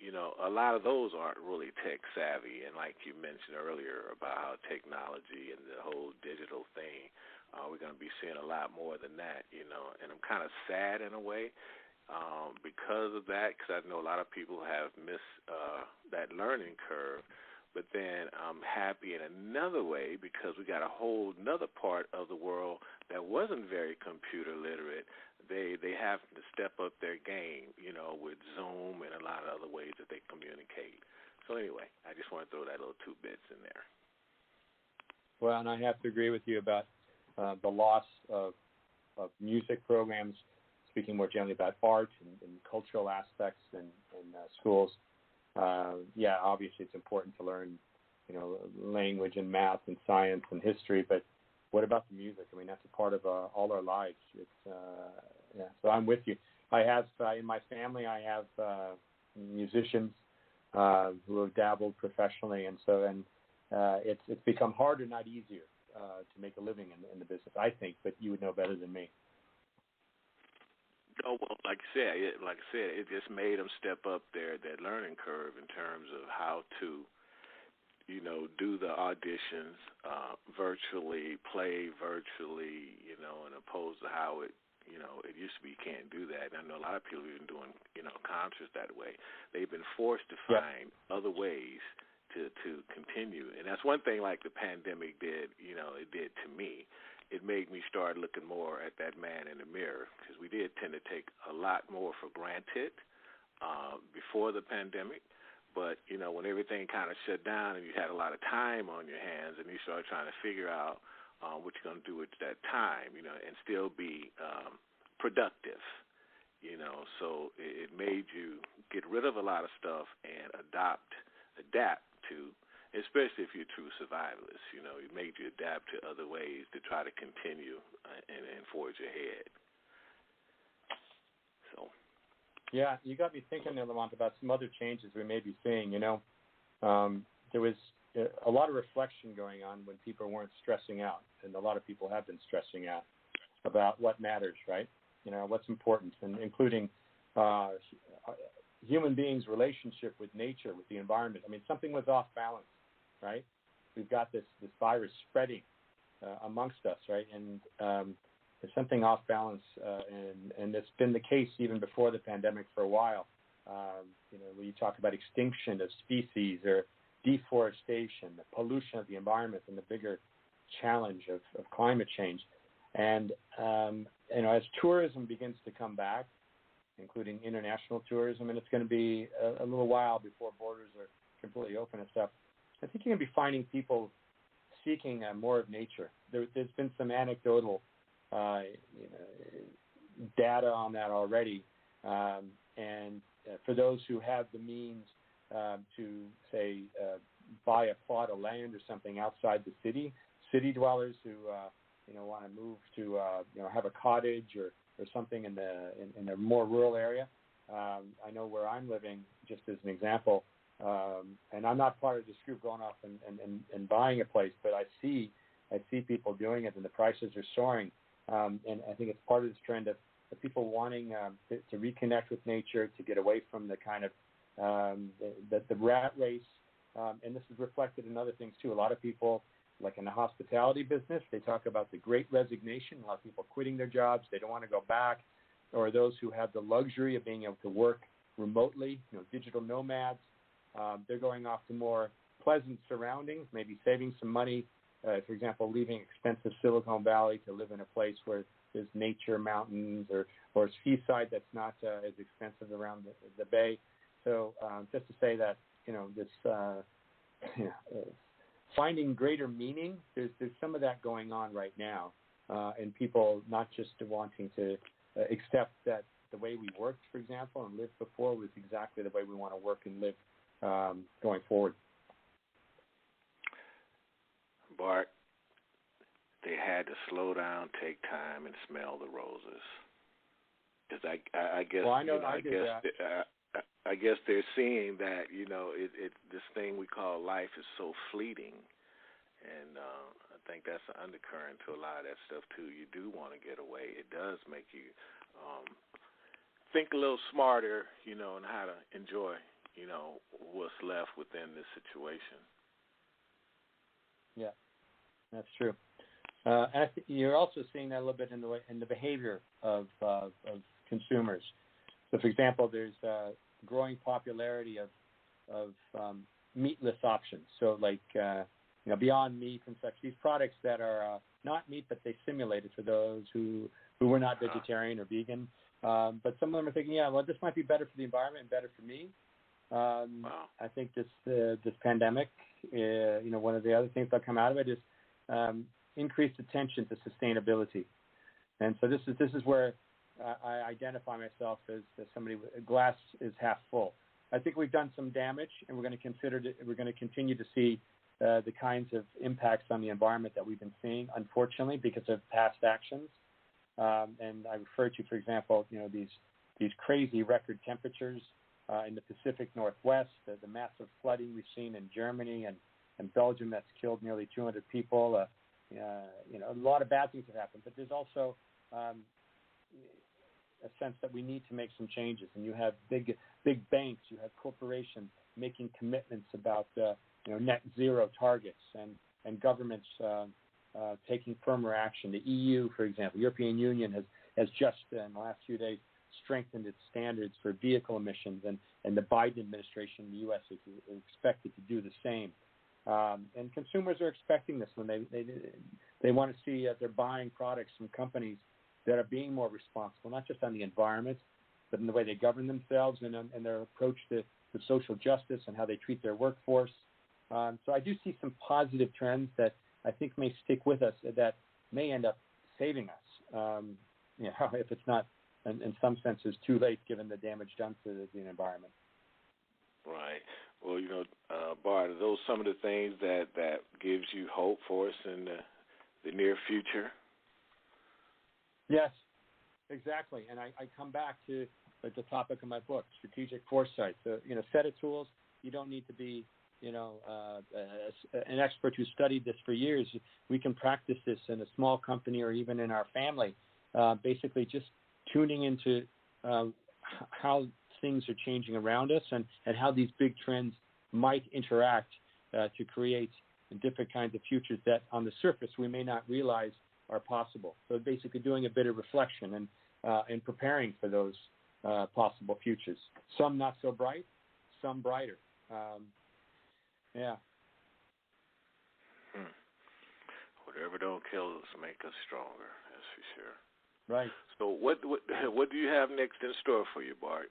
a lot of those aren't really tech-savvy. And like you mentioned earlier about how technology and the whole digital thing, we're going to be seeing a lot more than that, and I'm kind of sad in a way. Because of that, because I know a lot of people have missed that learning curve. But then I'm happy in another way because we got a whole another part of the world that wasn't very computer literate. They have to step up their game, with Zoom and a lot of other ways that they communicate. So anyway, I just want to throw that little 2 bits in there. Well, and I have to agree with you about the loss of music programs. Speaking more generally about art and cultural aspects in schools, obviously it's important to learn, language and math and science and history. But what about the music? I mean, that's a part of all our lives. It's So I'm with you. I have in my family, I have musicians who have dabbled professionally, and it's become harder, not easier, to make a living in the business, I think. But you would know better than me. Oh, well, like I said, it just made them step up that learning curve in terms of how to, do the auditions virtually, play virtually, and opposed to how it used to be you can't do that. And I know a lot of people have been doing, concerts that way. They've been forced to find other ways to continue. And that's one thing like the pandemic did, it did to me. It made me start looking more at that man in the mirror, because we did tend to take a lot more for granted before the pandemic. But, when everything kind of shut down and you had a lot of time on your hands and you started trying to figure out what you're going to do with that time, and still be productive, So it made you get rid of a lot of stuff and adapt to, especially if you're true survivalists, it made you adapt to other ways to try to continue and forge ahead. So Yeah, you got me thinking, Lamont, about some other changes we may be seeing. There was a lot of reflection going on when people weren't stressing out, and a lot of people have been stressing out about what matters, right? What's important, and including human beings' relationship with nature, with the environment. I mean, something was off balance, right? We've got this virus spreading amongst us, right? And there's something off balance, and it's been the case even before the pandemic for a while. When you talk about extinction of species or deforestation, the pollution of the environment, and the bigger challenge of climate change. And, as tourism begins to come back, including international tourism, and it's going to be a little while before borders are completely open and stuff, I think you're going to be finding people seeking more of nature. There's been some anecdotal data on that already, and for those who have the means to, say, buy a plot of land or something outside the city dwellers who want to move to have a cottage or something in a more rural area. I know where I'm living, just as an example, and I'm not part of this group going off and buying a place, but I see people doing it, and the prices are soaring. And I think it's part of this trend of people wanting to reconnect with nature, to get away from the kind of the rat race. And this is reflected in other things too. A lot of people, like in the hospitality business, they talk about the great resignation. A lot of people quitting their jobs. They don't want to go back. Or those who have the luxury of being able to work remotely, digital nomads. They're going off to more pleasant surroundings, maybe saving some money. For example, leaving expensive Silicon Valley to live in a place where there's nature, mountains, or seaside that's not as expensive around the bay. So just to say that, finding greater meaning, there's some of that going on right now, and people not just wanting to accept that the way we worked, for example, and lived before was exactly the way we want to work and live going forward. Bart, they had to slow down, take time, and smell the roses. Because I guess, well, I guess they're seeing that this thing we call life is so fleeting, and I think that's an undercurrent to a lot of that stuff too. You do want to get away. It does make you think a little smarter, and how to enjoy, what's left within this situation. Yeah, that's true. And I think you're also seeing that a little bit in the behavior of consumers. So, for example, there's growing popularity of meatless options. So, like Beyond Meat and such. These products that are not meat, but they simulate it for those who were not vegetarian or vegan. But some of them are thinking, this might be better for the environment and better for me. I think this pandemic, one of the other things that come out of it is increased attention to sustainability, and so this is where I identify myself as somebody. Glass is half full. I think we've done some damage, and we're going to continue to see the kinds of impacts on the environment that we've been seeing, unfortunately, because of past actions. And I refer to, for example, these crazy record temperatures in the Pacific Northwest, the massive flooding we've seen in Germany and Belgium that's killed nearly 200 people. A lot of bad things have happened, but there's also a sense that we need to make some changes. And you have big banks, you have corporations making commitments about net zero targets, and governments taking firmer action. The EU, for example, European Union has just in the last few days strengthened its standards for vehicle emissions, and the Biden administration in the U.S. is expected to do the same. And consumers are expecting this when they want to see they're buying products from companies that are being more responsible, not just on the environment, but in the way they govern themselves and their approach to social justice and how they treat their workforce. So I do see some positive trends that I think may stick with us, that may end up saving us. If it's not, in some senses, too late given the damage done to the environment. Right. Well, Bart, are those some of the things that gives you hope for us in the near future? Yes, exactly. And I come back to like the topic of my book, Strategic Foresight. So, set of tools. You don't need to be, an expert who studied this for years. We can practice this in a small company or even in our family, basically just tuning into how things are changing around us and how these big trends might interact to create different kinds of futures that on the surface we may not realize are possible. So basically doing a bit of reflection and preparing for those possible futures. Some not so bright, some brighter. Yeah. Whatever don't kill us make us stronger. That's for sure. Right. So what do you have next in store for you, Bart?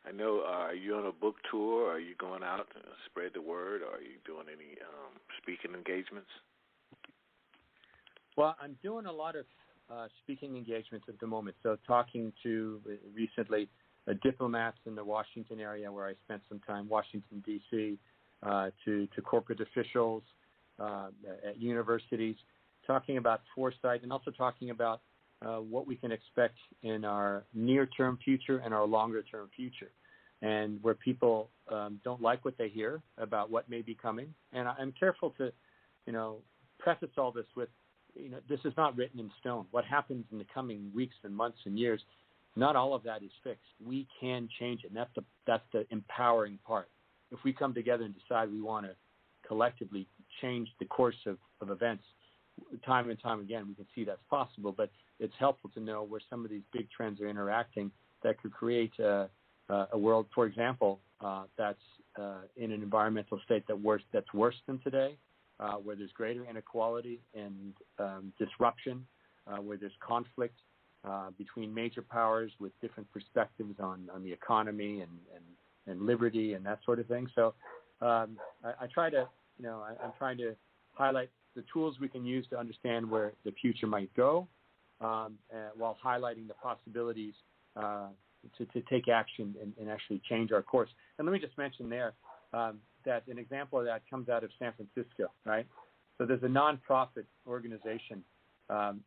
I know, are you on a book tour? Are you going out to spread the word? Or are you doing any speaking engagements? Well, I'm doing a lot of speaking engagements at the moment. So talking to recently diplomats in the Washington area where I spent some time, Washington, D.C., to corporate officials at universities, talking about foresight and also talking about what we can expect in our near-term future and our longer-term future, and where people don't like what they hear about what may be coming. And I'm careful to, preface all this with, this is not written in stone. What happens in the coming weeks and months and years, not all of that is fixed. We can change it, and that's the empowering part. If we come together and decide we want to collectively change the course of events, time and time again, we can see that's possible, but it's helpful to know where some of these big trends are interacting that could create a world, for example, that's in an environmental state that's worse than today, where there's greater inequality and disruption, where there's conflict between major powers with different perspectives on the economy and liberty and that sort of thing. So I try to, I'm trying to highlight the tools we can use to understand where the future might go, while highlighting the possibilities to take action and actually change our course. And let me just mention there that an example of that comes out of San Francisco, right? So there's a nonprofit organization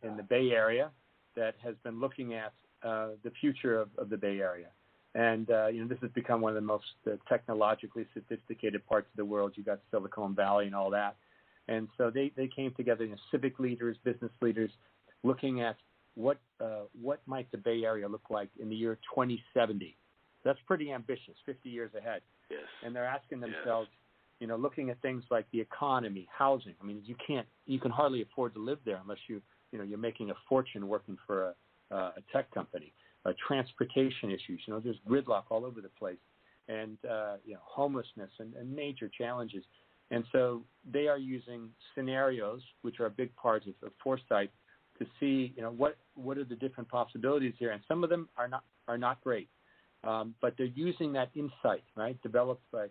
in the Bay Area that has been looking at the future of the Bay Area. And, this has become one of the most technologically sophisticated parts of the world. You got Silicon Valley and all that. And so they came together, civic leaders, business leaders, looking at what might the Bay Area look like in the year 2070. That's pretty ambitious, 50 years ahead. Yes. And they're asking themselves, looking at things like the economy, housing. I mean, you can hardly afford to live there unless you're making a fortune working for a tech company. Transportation issues, there's gridlock all over the place, and homelessness and major challenges. And so they are using scenarios, which are a big part of foresight, to see what are the different possibilities here. And some of them are not great, but they're using that insight, right, developed by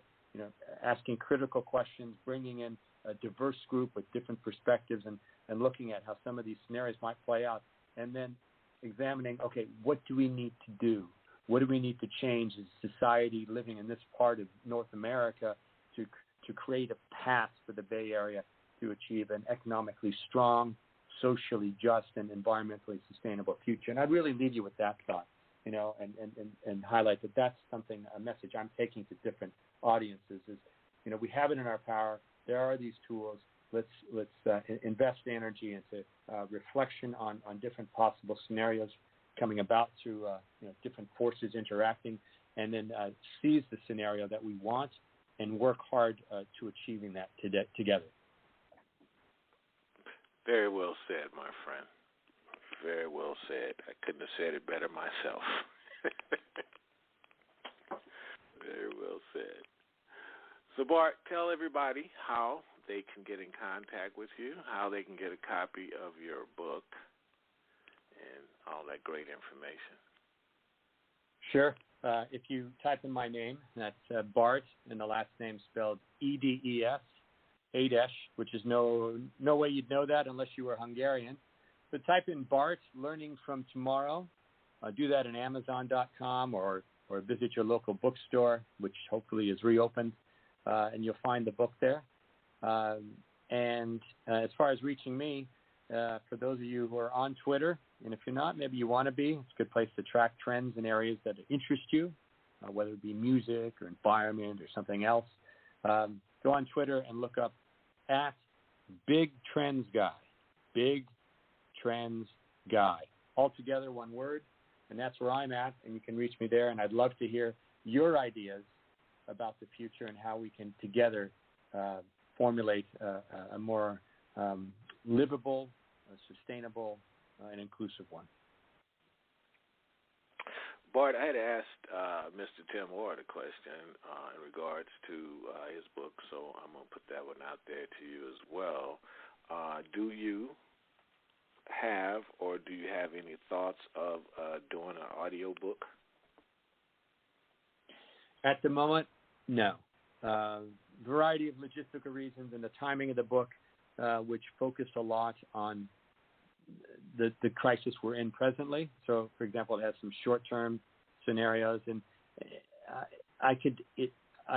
asking critical questions, bringing in a diverse group with different perspectives, and looking at how some of these scenarios might play out, and then examining, okay, what do we need to do? What do we need to change as society living in this part of North America to create a path for the Bay Area to achieve an economically strong, socially just, and environmentally sustainable future? And I'd really leave you with that thought, and highlight that that's something, a message I'm taking to different audiences is, we have it in our power. There are these tools. Let's invest energy into reflection on different possible scenarios coming about through different forces interacting, and then seize the scenario that we want and work hard to achieving that together. Very well said, my friend. Very well said. I couldn't have said it better myself. Very well said. So, Bart, tell everybody how they can get in contact with you, how they can get a copy of your book, and all that great information. Sure. If you type in my name, that's Bart, and the last name spelled E-D-E-S, Édes, which is no way you'd know that unless you were Hungarian. But type in Bart, Learning from Tomorrow. Do that on Amazon.com or visit your local bookstore, which hopefully is reopened, and you'll find the book there. And as far as reaching me, for those of you who are on Twitter, and if you're not, maybe you want to be. It's a good place to track trends in areas that interest you, whether it be music or environment or something else. Go on Twitter and look up at Big Trends Guy. Big Trends Guy. All together, one word, and that's where I'm at, and you can reach me there, and I'd love to hear your ideas about the future and how we can together formulate a more livable, sustainable, and inclusive one. Bart, I had asked Mr. Tim Ward a question in regards to his book, so I'm going to put that one out there to you as well. Do you have or do you have any thoughts of doing an audio book? At the moment, no. Variety of logistical reasons and the timing of the book, which focused a lot on the crisis we're in presently. So, for example, it has some short-term scenarios, and I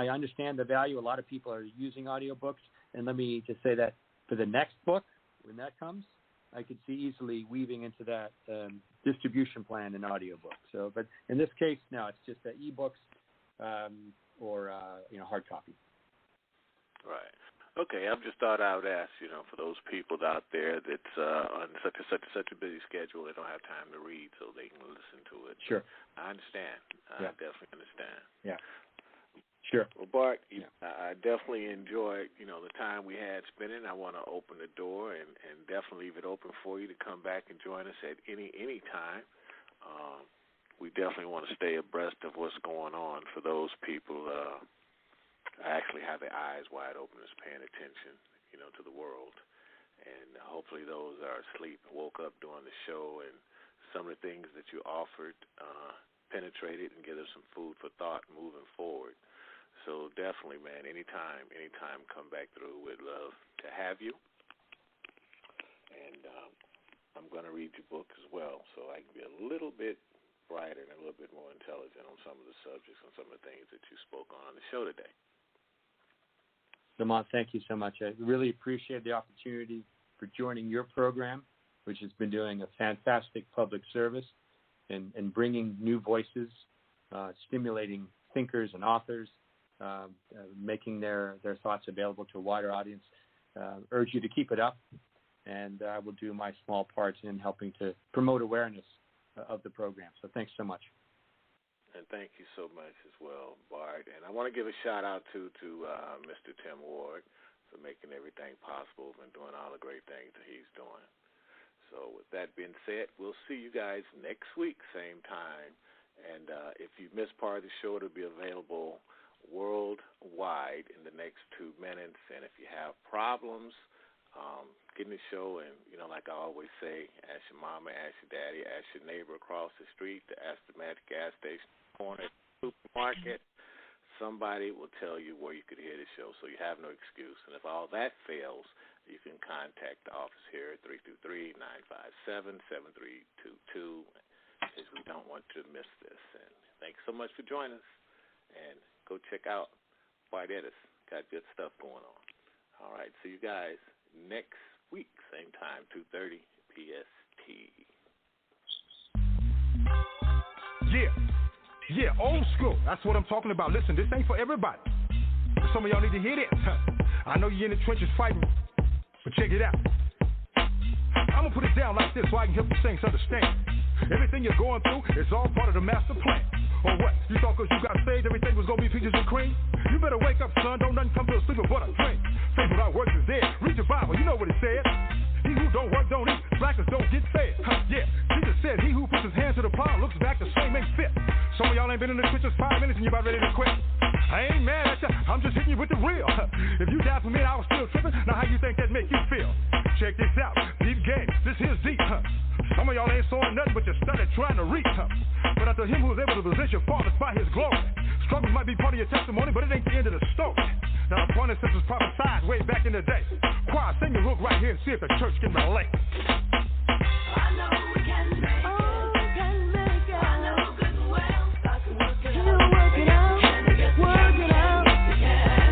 understand the value. A lot of people are using audiobooks, and let me just say that for the next book, when that comes, I could see easily weaving into that distribution plan in audiobook. So, but in this case, no, it's just e-books or hard copy. Right. Okay, I just thought I would ask, for those people out there that's on such a busy schedule, they don't have time to read, so they can listen to it. Sure. I understand. I definitely understand. Yeah. Sure. Well, Bart, I definitely enjoyed, the time we had spending. I want to open the door and definitely leave it open for you to come back and join us at any time. We definitely want to stay abreast of what's going on for those people actually have their eyes wide open, is paying attention, to the world. And hopefully those are asleep woke up during the show, and some of the things that you offered penetrated and give us some food for thought moving forward. So definitely, man, anytime, come back through. We'd love to have you. And I'm going to read your book as well, so I can be a little bit brighter and a little bit more intelligent on some of the subjects and some of the things that you spoke on the show today. Lamont, thank you so much. I really appreciate the opportunity for joining your program, which has been doing a fantastic public service and bringing new voices, stimulating thinkers and authors, making their thoughts available to a wider audience. Urge you to keep it up, and I will do my small part in helping to promote awareness of the program. So thanks so much. And thank you so much as well, Bart. And I want to give a shout-out to Mr. Tim Ward for making everything possible and doing all the great things that he's doing. So with that being said, we'll see you guys next week, same time. And if you missed part of the show, it'll be available worldwide in the next 2 minutes. And if you have problems, get in the show and, like I always say, ask your mama, ask your daddy, ask your neighbor across the street, ask the magic gas station, corner, supermarket. Somebody will tell you where you could hear the show, so you have no excuse. And if all that fails, you can contact the office here at 323-957-7322, because we don't want you to miss this. And thanks so much for joining us. And go check out Bart Édes. Got good stuff going on. All right, see you guys next week, same time, 2:30 PST. Yeah, old school. That's what I'm talking about. Listen, this ain't for everybody. Some of y'all need to hear this. I know you're in the trenches fighting, but check it out. I'm going to put it down like this so I can help you things understand. Everything you're going through is all part of the master plan. Or what? You thought because you got saved everything was going to be peaches and cream? You better wake up, son. Don't nothing come to a sleeper but a dream. Faith without works is dead. Read your Bible. You know what it says. He who don't work don't eat. Slackers don't get fed. Yeah. Jesus said he who puts his hand to the plow looks back the same ain't fit. Some of y'all ain't been in the trenches 5 minutes and you about ready to quit. I ain't mad at you. I'm just hitting you with the real. If you died for me and I was still tripping, now how you think that make you feel? Check this out. Deep game. This here's deep. Some of y'all ain't sawing nothing but you started trying to reach. But unto him who is able to possess your fathers by his glory. Struggles might be part of your testimony, but it ain't the end of the story. Now, the point is, this was prophesied way back in the day. Choir, sing your hook right here and see if the church can relate. I know we can make it. Oh, we can make it. I know good and well. I can work it out. Work it out. Work it out.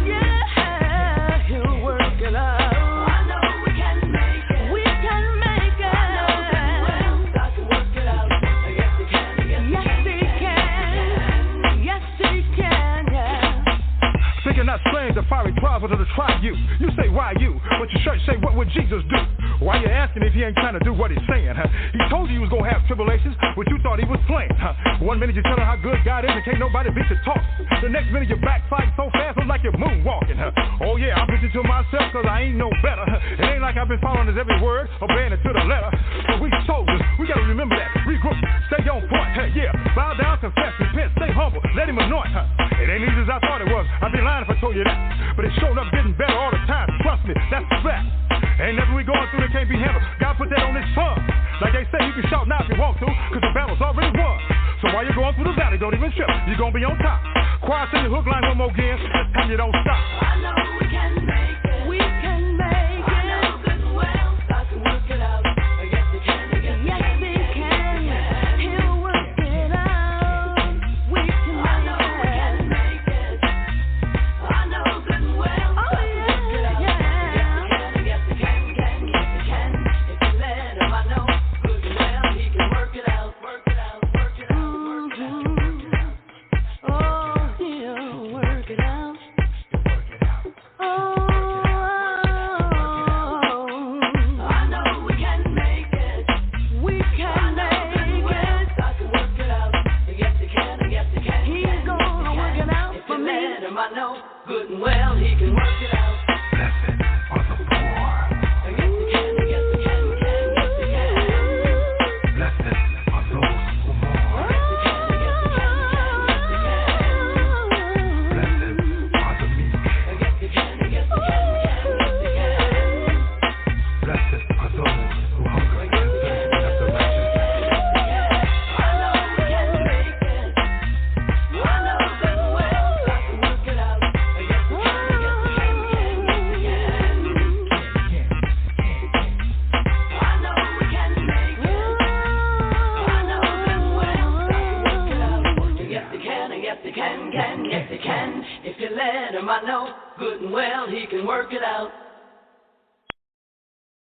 Yeah, he'll work it out. I know we can make it. We can make but your shirt say, what would Jesus do? Why you asking if he ain't trying to do what he's saying? He told you he was going to have tribulations, but you thought he was playing. 1 minute you tell him how good God is and can't nobody beat your talk. The next minute you're backsliding so fast, it's like you're moonwalking. Oh yeah, I'm bitching to myself because I ain't no better. It ain't like I've been following his every word, obeying it to the letter. But we soldiers, we got to remember that. Regroup, stay on point. Yeah, bow down, confess, repent, stay humble, let him anoint. It ain't easy as I thought it was. I'd be lying if I told you that. But it's showing up getting better all the time. Trust me, that's the fact. Ain't nothing we going through that can't be handled. God put that on his tongue. Like they say, you can shout now if you want to, because the battle's already won. So while you're going through the valley, don't even trip. You're going to be on top. Choir, sing the hook line one more again. This time you don't stop.